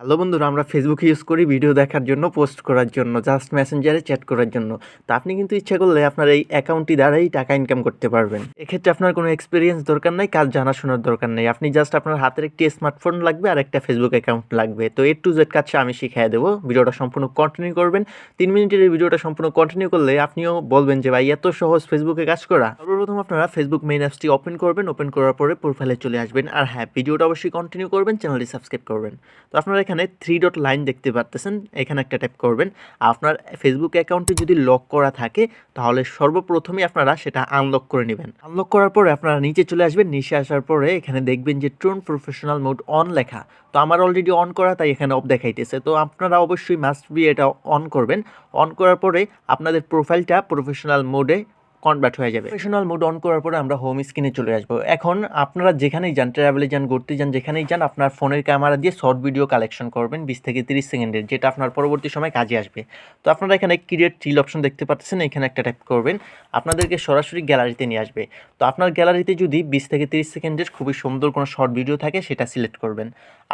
Hello বন্ধুরা, আমরা Facebook use করি ভিডিও দেখার জন্য, পোস্ট করার জন্য, জাস্ট মেসেঞ্জারে চ্যাট করার জন্য। তো আপনি কিন্তু ইচ্ছা করলে আপনার এই অ্যাকাউন্টটি দ্বারাই টাকা ইনকাম করতে পারবেন। এক্ষেত্রে আপনার কোনো এক্সপিরিয়েন্স দরকার নাই, কাজ জানাশোনার দরকার নেই। আপনি জাস্ট আপনার হাতের একটি স্মার্টফোন লাগবে আর একটা ফেসবুক অ্যাকাউন্ট লাগবে। তো A to Z কাজটা আমি শিখিয়ে দেবো। ভিডিওটা সম্পূর্ণ কন্টিনিউ করবেন। 3 মিনিটের এই ভিডিওটা সম্পূর্ণ কন্টিনিউ করলে আপনিও বলবেন যে ভাই এত সহজ ফেসবুকে কাজ করা। সর্বপ্রথম আপনারা ফেসবুক মেইন অ্যাপসটি ওপেন করবেন। ওপেন করার পরে প্রোফাইলে চলে আসবেন। আর হ্যাঁ, ভিডিওটা অবশ্যই কন্টিনিউ করবেন, চ্যানেলটি সাবস্ক্রাইব করবেন। তো আপনারা এখানে 3 ডট লাইন দেখতে পাচ্ছেন, এখানে একটা ট্যাপ করবেন। আপনার ফেসবুক অ্যাকাউন্টে যদি লক করা থাকে তাহলে সর্বপ্রথমে আপনারা সেটা আনলক করে নেবেন। আনলক করার পরে আপনারা নিচে চলে আসবেন। নিচে আসার পরে এখানে দেখবেন যে ট্রোন প্রফেশনাল মোড অন লেখা। তো আমার অলরেডি অন করা, তাই এখানে অফ দেখাইতেছে। তো আপনারা অবশ্যই মাস্ট বি এটা অন করবেন। অন করার পরে আপনাদের প্রোফাইলটা প্রফেশনাল মোডে কনভার্ট হয়ে যাবে। প্রফেশনাল মোড অন করার পরে আমরা হোম স্ক্রিনে চলে আসবো। এখন আপনারা যেখানেই যান, ট্রাভেলে যান, ঘুরতে যান, যেখানেই যান, আপনার ফোনের ক্যামেরা দিয়ে শর্ট ভিডিও কালেকশন করবেন 20 থেকে 30 সেকেন্ডের, যেটা আপনার পরবর্তী সময় কাজে আসবে। তো আপনারা এখানে ক্রিয়েট রিল অপশন দেখতে পাচ্ছেন, এখানে একটা ট্যাপ করবেন। আপনাদেরকে সরাসরি গ্যালারিতে নিয়ে আসবে। তো আপনার গ্যালারিতে যদি 20 থেকে 30 সেকেন্ডের খুবই সুন্দর কোনো শর্ট ভিডিও থাকে সেটা সিলেক্ট করবেন।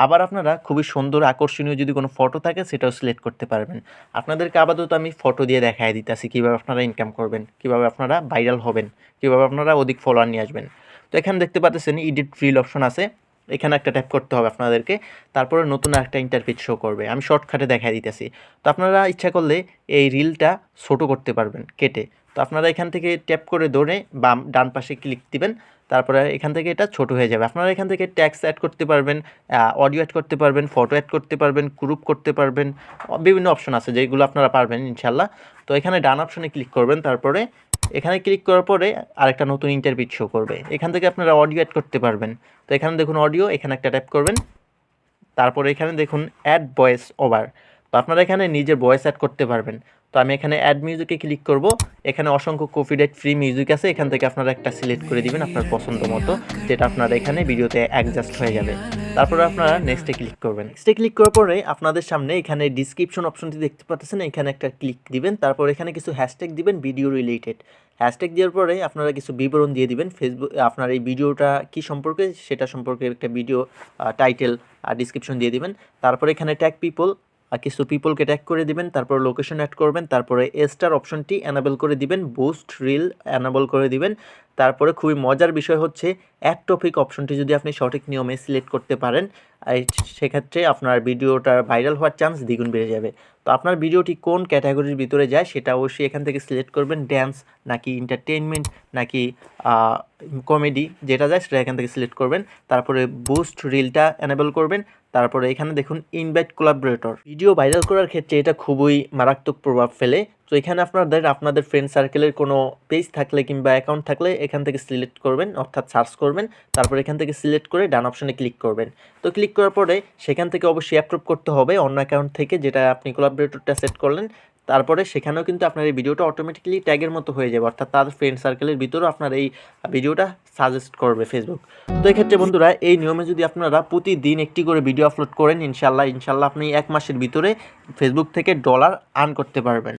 আবার আপনারা খুবই সুন্দর আকর্ষণীয় যদি কোনো ফটো থাকে সেটাও সিলেক্ট করতে পারবেন। আপনাদেরকে আপাতত আমি ফটো দিয়ে দেখাই দিতেছি কীভাবে আপনারা ইনকাম করবেন, কীভাবে আপনারা ভাইরাল হবেন, কীভাবে আপনারা অধিক ফলোয়ার নিয়ে আসবেন। তো এখানে দেখতে পাচ্ছেন এডিট রিল অপশন আছে, এখানে একটা ট্যাপ করতে হবে আপনাদেরকে। তারপরে নতুন একটা ইন্টারফেস শো করবে, আমি শর্টকাটে দেখাই দিতেছি। তো আপনারা ইচ্ছা করলে এই রিলটা ছোটো করতে পারবেন কেটে। তো আপনারা এখান থেকে ট্যাপ করে ধরে বাম ডান পাশে ক্লিক দিবেন, তারপরে এখান থেকে এটা ছোট হয়ে যাবে। আপনারা এখান থেকে ট্যাক্স অ্যাড করতে পারবেন, অডিও অ্যাড করতে পারবেন, ফটো অ্যাড করতে পারবেন, গ্রুপ করতে পারবেন, বিভিন্ন অপশন আছে যেগুলো আপনারা পারবেন ইনশাল্লাহ। তো এখানে ডান অপশনে ক্লিক করবেন, তারপরে এখানে ক্লিক করার পরে আরেকটা নতুন ইন্টারফেস শো করবে। এখান থেকে আপনারা অডিও অ্যাড করতে পারবেন। তো এখানে দেখুন অডিও, এখানে একটা ট্যাপ করবেন। তারপরে এখানে দেখুন অ্যাড ভয়েস ওভার। তো আপনারা এখানে নিজের ভয়েস অ্যাড করতে পারবেন। তো আমি এখানে অ্যাড মিউজিকে ক্লিক করব। এখানে অসংখ্য কপিরাইট ফ্রি মিউজিক আছে, এখান থেকে আপনারা একটা সিলেক্ট করে দিবেন আপনার পছন্দ মতো, যেটা আপনারা এখানে ভিডিওতে অ্যাডজাস্ট হয়ে যাবে। তারপরে আপনারা নেক্সটে ক্লিক করবেন। নেক্সটে ক্লিক করার পরে আপনাদের সামনে এখানে ডিসক্রিপশন অপশনটি দেখতে পাচ্ছেন, এখানে একটা ক্লিক দিবেন। তারপর এখানে কিছু হ্যাশট্যাগ দিবেন ভিডিও রিলেটেড। হ্যাশট্যাগ দেওয়ার পরে আপনারা কিছু বিবরণ দিয়ে দিবেন, ফেসবুক আপনার এই ভিডিওটা কী সম্পর্কে সেটা সম্পর্কে একটা ভিডিও টাইটেল আর ডিসক্রিপশন দিয়ে দিবেন। তারপরে এখানে ট্যাগ পিপল, কিছু পিপলকে ট্যাগ করে দিবেন। তারপর লোকেশন অ্যাড করবেন। তারপরে স্টার অপশনটি অ্যানাবেল করে দিবেন, বুস্ট রিল অ্যানাবেল করে দিবেন। তারপরে খুবই মজার বিষয় হচ্ছে অ্যাড টপিক অপশনটি যদি আপনি সঠিক নিয়মে সিলেক্ট করতে পারেন, সেক্ষেত্রে আপনার ভিডিওটার ভাইরাল হওয়ার চান্স দ্বিগুণ বেড়ে যাবে। তো আপনার ভিডিওটি কোন ক্যাটাগরির ভিতরে যায় সেটা অবশ্যই এখান থেকে সিলেক্ট করবেন, ড্যান্স নাকি এন্টারটেইনমেন্ট নাকি কমেডি, যেটা যায় সেটা এখান থেকে সিলেক্ট করবেন। তারপরে বুস্ট রিলটা অ্যানেবল করবেন। তারপরে এখানে দেখুন ইনভাইট কোলাবরেটর, ভিডিও ভাইরাল করার ক্ষেত্রে এটা খুবই মারাত্মক প্রভাব ফেলে। তো এখানে আপনাদের ফ্রেন্ড সার্কেলের কোনো পেজ থাকলে কিংবা অ্যাকাউন্ট থাকলে এখান থেকে সিলেক্ট করবেন, অর্থাৎ সার্চ করবেন। তারপর এখান থেকে সিলেক্ট করে ডান অপশনে ক্লিক করবেন। তো ক্লিক করার পরে সেখান থেকে অবশ্যই অ্যাপ্রুভ করতে হবে অন্য অ্যাকাউন্ট থেকে, যেটা আপনি কোলাবরেটরটা সেট করলেন। তারপরে সেখানেও কিন্তু আপনার এই ভিডিওটা অটোমেটিক্যালি ট্যাগের মতো হয়ে যাবে, অর্থাৎ তার ফ্রেন্ড সার্কেলের ভিতরেও আপনার এই ভিডিওটা সাজেস্ট করবে ফেসবুক। তো এক্ষেত্রে বন্ধুরা এই নিয়মে যদি আপনারা প্রতিদিন একটি করে ভিডিও আপলোড করেন, ইনশাল্লাহ আপনি 1 মাসের ভিতরে ফেসবুক থেকে ডলার আর্ন করতে পারবেন।